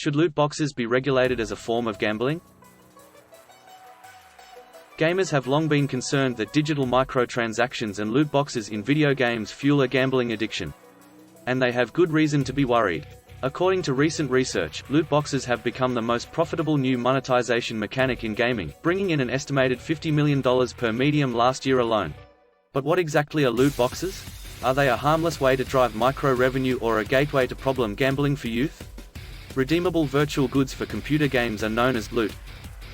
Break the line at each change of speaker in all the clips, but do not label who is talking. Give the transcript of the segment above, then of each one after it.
Should loot boxes be regulated as a form of gambling? Gamers have long been concerned that digital microtransactions and loot boxes in video games fuel a gambling addiction. And they have good reason to be worried. According to recent research, loot boxes have become the most profitable new monetization mechanic in gaming, bringing in an estimated $50 million per medium last year alone. But what exactly are loot boxes? Are they a harmless way to drive micro-revenue or a gateway to problem gambling for youth? Redeemable virtual goods for computer games are known as loot.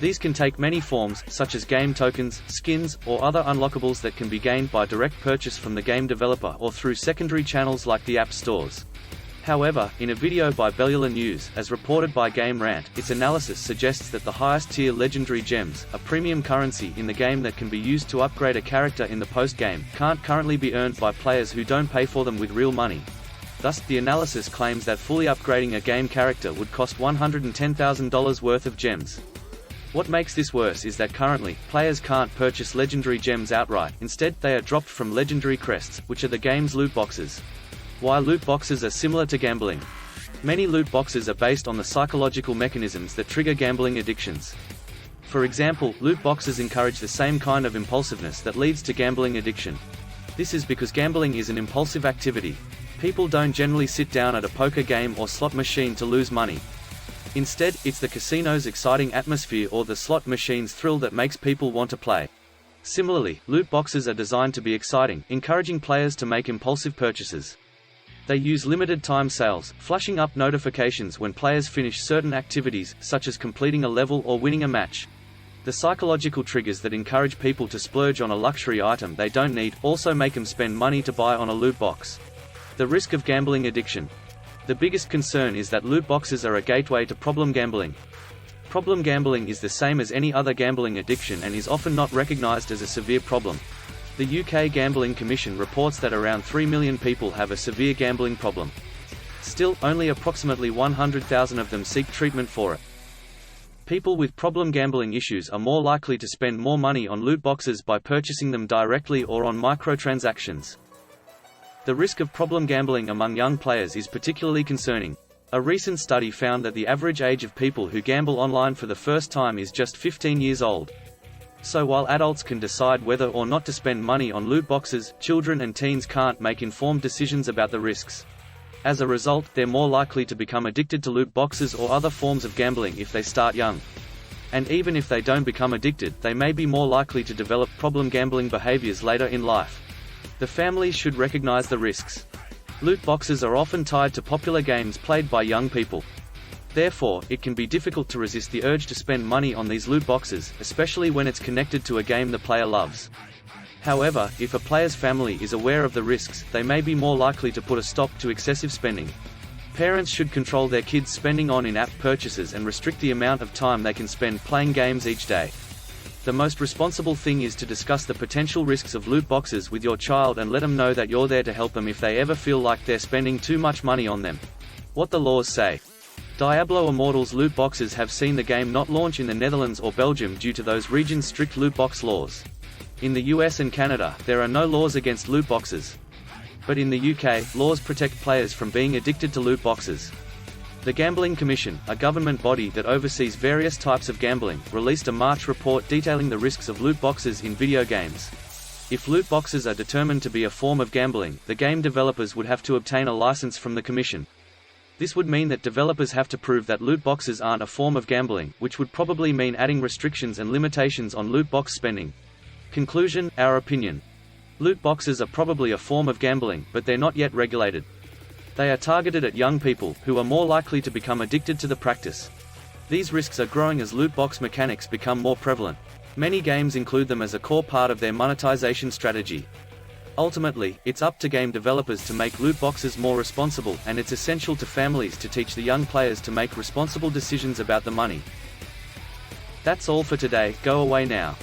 These can take many forms, such as game tokens, skins, or other unlockables that can be gained by direct purchase from the game developer or through secondary channels like the app stores. However, in a video by Bellular News, as reported by Game Rant, its analysis suggests that the highest-tier legendary gems, a premium currency in the game that can be used to upgrade a character in the post-game, can't currently be earned by players who don't pay for them with real money. Thus, the analysis claims that fully upgrading a game character would cost $110,000 worth of gems. What makes this worse is that currently, players can't purchase legendary gems outright. Instead, they are dropped from legendary crests, which are the game's loot boxes. Why loot boxes are similar to gambling. Many loot boxes are based on the psychological mechanisms that trigger gambling addictions. For example, loot boxes encourage the same kind of impulsiveness that leads to gambling addiction. This is because gambling is an impulsive activity. People don't generally sit down at a poker game or slot machine to lose money. Instead, it's the casino's exciting atmosphere or the slot machine's thrill that makes people want to play. Similarly, loot boxes are designed to be exciting, encouraging players to make impulsive purchases. They use limited-time sales, flashing up notifications when players finish certain activities, such as completing a level or winning a match. The psychological triggers that encourage people to splurge on a luxury item they don't need, also make them spend money to buy on a loot box. The risk of gambling addiction. The biggest concern is that loot boxes are a gateway to problem gambling. Problem gambling is the same as any other gambling addiction and is often not recognized as a severe problem. The UK Gambling Commission reports that around 3 million people have a severe gambling problem. Still, only approximately 100,000 of them seek treatment for it. People with problem gambling issues are more likely to spend more money on loot boxes by purchasing them directly or on microtransactions. The risk of problem gambling among young players is particularly concerning. A recent study found that the average age of people who gamble online for the first time is just 15 years old. So while adults can decide whether or not to spend money on loot boxes, children and teens can't make informed decisions about the risks. As a result, they're more likely to become addicted to loot boxes or other forms of gambling if they start young. And even if they don't become addicted, they may be more likely to develop problem gambling behaviors later in life. The families should recognize the risks. Loot boxes are often tied to popular games played by young people. Therefore, it can be difficult to resist the urge to spend money on these loot boxes, especially when it's connected to a game the player loves. However, if a player's family is aware of the risks, they may be more likely to put a stop to excessive spending. Parents should control their kids' spending on in-app purchases and restrict the amount of time they can spend playing games each day. The most responsible thing is to discuss the potential risks of loot boxes with your child and let them know that you're there to help them if they ever feel like they're spending too much money on them. What the laws say. Diablo Immortal's loot boxes have seen the game not launch in the Netherlands or Belgium due to those regions' strict loot box laws. In the US and Canada, there are no laws against loot boxes. But in the UK, laws protect players from being addicted to loot boxes. The Gambling Commission, a government body that oversees various types of gambling, released a March report detailing the risks of loot boxes in video games. If loot boxes are determined to be a form of gambling, the game developers would have to obtain a license from the Commission. This would mean that developers have to prove that loot boxes aren't a form of gambling, which would probably mean adding restrictions and limitations on loot box spending. Conclusion, our opinion. Loot boxes are probably a form of gambling, but they're not yet regulated. They are targeted at young people, who are more likely to become addicted to the practice. These risks are growing as loot box mechanics become more prevalent. Many games include them as a core part of their monetization strategy. Ultimately, it's up to game developers to make loot boxes more responsible, and it's essential to families to teach the young players to make responsible decisions about the money. That's all for today, go away now.